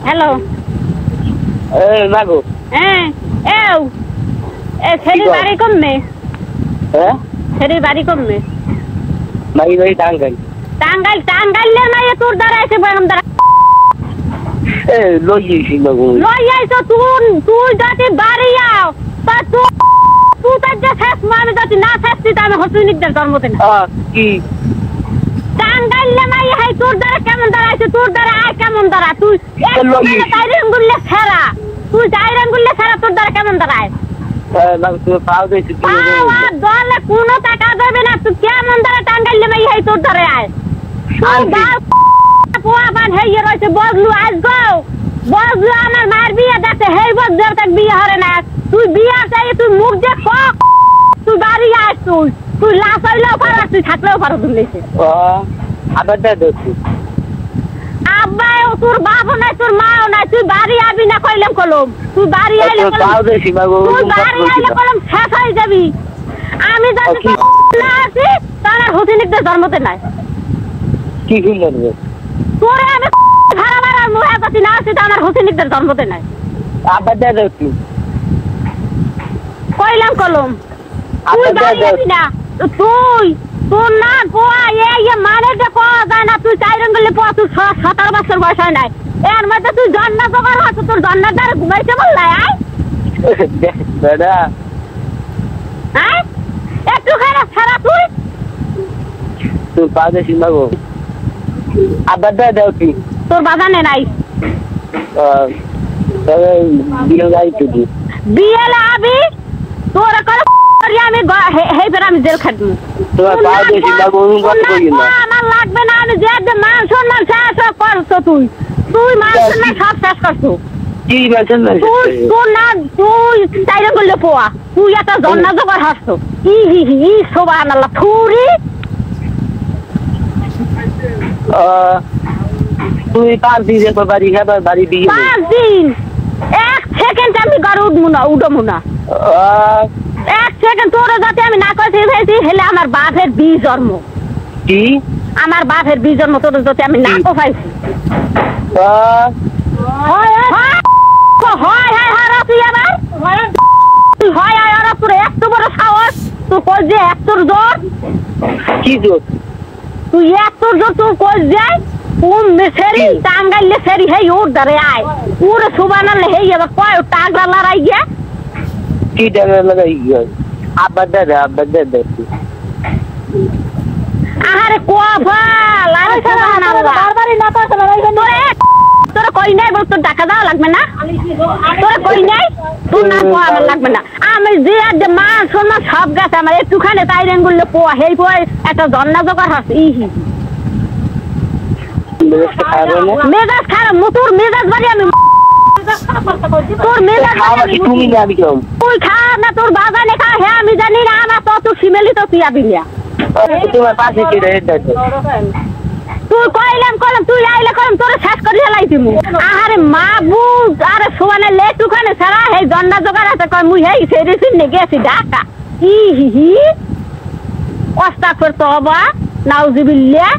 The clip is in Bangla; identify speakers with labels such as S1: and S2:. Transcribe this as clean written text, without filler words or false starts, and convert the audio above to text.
S1: হ্যালো
S2: মাগো
S1: হ্যাঁ এও এ সেরি বাড়ি কমবে
S2: হ্যাঁ
S1: সেরি বাড়ি কমবে
S2: মাই বাড়ি টাঙ্গাইল
S1: টাঙ্গাইলে নাই তোর দ্বারা এসে বয়াম দ্বারা
S2: লইছি মাগো
S1: লই আইছো তুই যদি বাড়ি আও তা তুই তার যে শেষ মানে যদি না শেষতি তা আমি হসপিটাল জন্মতে না
S2: কি
S1: টাঙ্গাইলে নাই হাই তোর দ্বারা কেমন দ্বারা আছে তোর দ্বারা আয় কেমন দ্বারা তুই চাইরেন গুললে ছাড়া তুই চাইরেন গুললে ছাড়া তোর দ্বারা কেমন দ্বারায়
S2: মাগো তুমি পাও দিয়েছি
S1: দলে কোনো টাকা দেবে না তুই কেমন দ্বারা টাঙ্গাইলে নাই হাই তোর দ্বারা আয় পোয়া বান হেয়ে রয়েছে বদলু বদলু আমার মায়ের বিয়ে দেখে হেই বদলু তাক বিয়ে হরে না তুই বিয়ে চাই তুই মুখ যে তুই বাড়ি আয় তুই লাশ হইলেও পারো তুই থাকলেও পারো তুলেছে
S2: আবার দেখছি
S1: আব্বাও তোর বাপও নাই তোর মাও নাই তুই বাড়ি আবি না কইলাম কলম তুই বাড়ি আইলে
S2: পাও দিয়েছি মাগো
S1: তুই বাড়ি আইলে কলম শেষ হয়ে যাবি আমি যদি না আছি তাহলে হুসিনিকদের জন্মতে নাই
S2: কি করবে
S1: তোরে আমি ভাড়া ভাড়া মুহে যদি না আছি তাহলে হুসিনিকদের জন্মতে নাই
S2: আবার দেখছি
S1: কইলাম কলম তুই বাড়ি আবি না তোর না গোয়া মানে যে পাওয়া যায় না তুই চাইরেন গেলে পাওয়া তুই 17 বছর বয়স হয় নাই এর মধ্যে তুই জন্না জোগাড় হচ্ছে তোর জন্নার দ্বারা ঘুমাইতে বললাই
S2: দাদা
S1: হ্যাঁ একটু খারাপ ছাড়া তুই
S2: পাও দিয়েছি মাগো আবার দেখছি
S1: তোর বাজানে নাই
S2: তবে বিয়ে যাই তুই
S1: বিয়েলে আবি তোর করে আমি হেই ফের আমি জেল খাটবো
S2: তোমার পাও দিয়েছি মাগো
S1: আমার লাগবে না আমি যে মান সম্মান শেষ করছো তুই মান সম্মান সব শেষ করছো
S2: কি বলছেন না
S1: তোর না তুই চাইরে বললে পোয়া তুই একটা জন্না জোগাড় হাসতো ই সুবহানাল্লাহ থুরি
S2: তুই 5 দিন একবার বাড়ি খাবার বাড়ি দিয়ে
S1: 5 দিন 1 সেকেন্ড আমি ঘরে উঠবো না 1 সেকেন্ড তোর যাতে আমি না করতে ফেলছি হেলে আমার বাপের বি জন্ম
S2: কি
S1: আমার বাপের বি জন্ম তোর যাতে আমি না কোফাইছি হয় রাতি আবার হয় আর তোর এত বড় সাহস তুই কই যে এত জোর
S2: কি জোর
S1: তুই এত জোর তুই কই যায় কোন মেসেরি টাঙ্গাইলে সেরি হেই ওর ধরে আয় ওরে সুবহানাল্লাহ হেই আবার কয় টাগলা লড়াই গিয়া
S2: কি টাগলা লাগাই গিয়া আবার দেখছি
S1: আরে কোফা লারে সুবহানাল্লাহ বারবারই না পাস না তোর কই নাই বল তোর টাকা দাও লাগবে না তোর কই নাই তোর না পোয়া আমার লাগবে না আমি যে মা সোনা সব গাছ আমার একটুখানে তাইরেন গুলো পোয়া হেই পোয়া একটা জন্না জোগাড় হাস মেজাজ খারাপ তোর মেজাজ বাড়ি আমি তোর মেজাজ
S2: তুমি যাবি কেমন
S1: তুই খা না তোর বাগানে খা হ্যাঁ আমি জানি না আমার তো ফিমেলি তো তুই আবি না
S2: তোমার পাশে কি রে
S1: তুই কইলাম তুই আইলে কলম তোর শেষ করে লাই দিমু আরে মাবু আরে সোয়ানে লেটুখানে সারা হে জন্না জোগাড় আছে কই মুই হেই সেরিসিন নে গেছি ঢাকা হি অস্তাগফির তওবা নাউজুবিল্লাহ